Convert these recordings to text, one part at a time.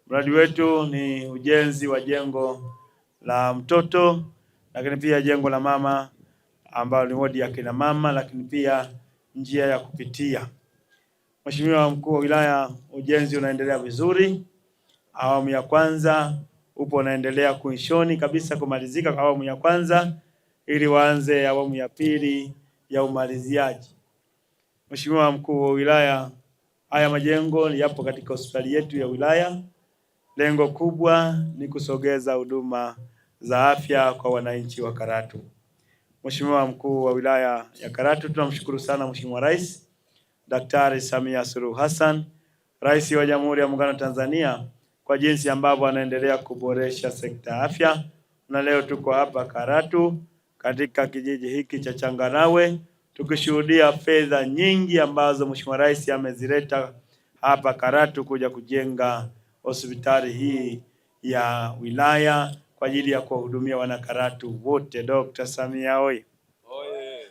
Mradi wetu ni ujenzi wa jengo la mtoto, lakini pia jengo la mama ambalo ni wodi ya kina mama, lakini pia njia ya kupitia. Mheshimiwa Mkuu wa Wilaya, ujenzi unaendelea vizuri. Awamu ya kwanza upo unaendelea kuishoni kabisa kumalizika kwa awamu ya kwanza ili waanze awamu ya pili ya umaliziaji. Mheshimiwa Mkuu wa Wilaya, haya majengo yapo katika hospitali yetu ya wilaya. Lengo kubwa ni kusogeza huduma za afya kwa wananchi wa Karatu. Mheshimiwa Mkuu wa Wilaya ya Karatu, tunamshukuru sana Mheshimiwa Rais Daktari Samia Suluhu Hassan, Rais wa Jamhuri ya Muungano wa Tanzania, kwa jinsi ambavyo anaendelea kuboresha sekta ya afya. Na leo tuko hapa Karatu katika kijiji hiki cha Changarawe tukishuhudia fedha nyingi ambazo Mheshimiwa Rais amezileta hapa Karatu kuja kujenga hospitali hii ya wilaya kwa ajili ya kuwahudumia wanakaratu wote. Dr. Samia oye!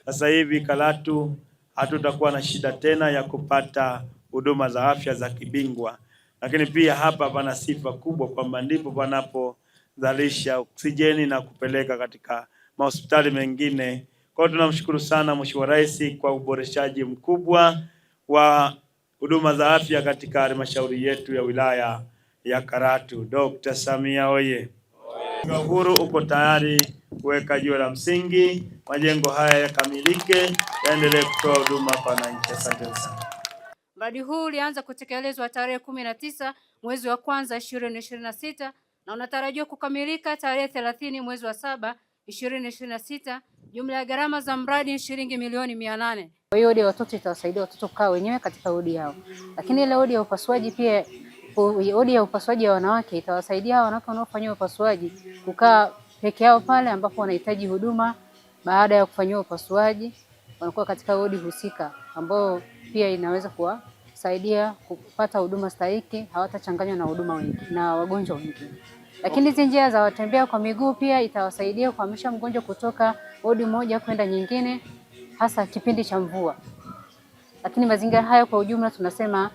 Sasa hivi Karatu hatutakuwa na shida tena ya kupata huduma za afya za kibingwa, lakini pia hapa pana sifa kubwa kwamba ndipo panapozalisha oksijeni na kupeleka katika mahospitali mengine. Kwa hiyo tunamshukuru sana Mheshimiwa Rais kwa uboreshaji mkubwa wa huduma za afya katika halmashauri yetu ya wilaya ya Karatu. Dr. Samia oye! Uhuru uko tayari kuweka jiwe la msingi, majengo haya yakamilike, yaendelee kutoa huduma kwa wananchi. Asante sana. Mradi huu ulianza kutekelezwa tarehe 19 mwezi wa kwanza 2026 na unatarajiwa kukamilika tarehe 30 mwezi wa 7 2026. Jumla ya gharama za mradi ni shilingi milioni 800. Kwa hiyo wodi ya watoto itawasaidia watoto kukaa wenyewe katika wodi yao, lakini ile wodi ya upasuaji pia, wodi ya upasuaji ya wanawake itawasaidia wanawake wanaofanywa upasuaji kukaa peke yao pale ambapo wanahitaji huduma. Baada ya kufanywa upasuaji wanakuwa katika wodi husika, ambao pia inaweza kuwasaidia kupata huduma stahiki, hawatachanganywa na huduma na wagonjwa wengine. Lakini hizi njia za watembea kwa miguu pia itawasaidia kuhamisha mgonjwa kutoka wodi moja kwenda nyingine, hasa kipindi cha mvua. Lakini mazingira haya kwa ujumla tunasema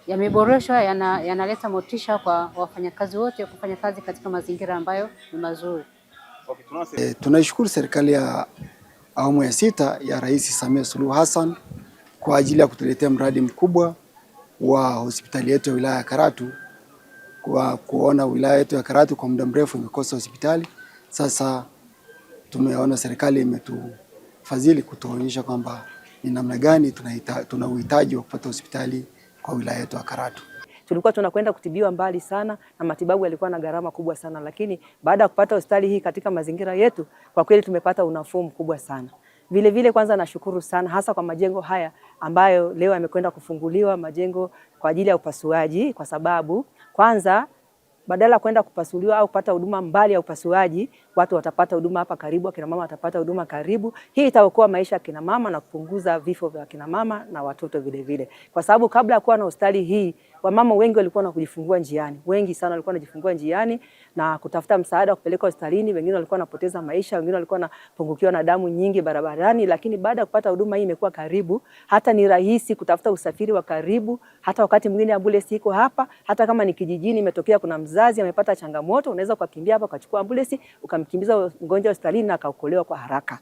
yameboreshwa, yanaleta motisha kwa wafanyakazi wote kufanya kazi katika mazingira ambayo ni mazuri. Tunaishukuru serikali ya awamu ya 6 ya Rais Samia Suluhu Hassan kwa ajili ya kutuletea mradi mkubwa wa hospitali yetu ya wilaya ya Karatu. Kwa kuona wilaya yetu ya Karatu kwa muda mrefu imekosa hospitali, sasa tumeona serikali imetufadhili kutuonyesha kwamba ni namna gani tuna uhitaji wa kupata hospitali kwa wilaya yetu ya Karatu. Tulikuwa tunakwenda kutibiwa mbali sana na matibabu yalikuwa na gharama kubwa sana, lakini baada ya kupata hospitali hii katika mazingira yetu, kwa kweli tumepata unafuu mkubwa sana. Vile vile kwanza nashukuru sana hasa kwa majengo haya ambayo leo yamekwenda kufunguliwa, majengo kwa ajili ya upasuaji, kwa sababu kwanza badala ya kwenda kupasuliwa au kupata huduma mbali ya upasuaji, watu watapata huduma hapa karibu, akina mama watapata huduma karibu. Hii itaokoa maisha ya kina mama na kupunguza vifo vya kina mama na watoto vile vile. Kwa sababu kabla ya kuwa na hospitali hii, wamama wengi walikuwa na kujifungua njiani. Wengi sana walikuwa wanajifungua njiani na kutafuta msaada wa kupeleka hospitalini, wengine walikuwa wanapoteza maisha, wengine walikuwa wanapungukiwa na damu nyingi barabarani, lakini baada ya kupata huduma hii imekuwa karibu, hata ni rahisi kutafuta usafiri wa karibu, hata wakati mwingine ambulance iko hapa, hata kama ni kijijini imetokea kuna mzazi amepata changamoto, unaweza kukimbia hapa ukachukua ambulance ukamkimbiza mgonjwa hospitalini na akaokolewa kwa haraka.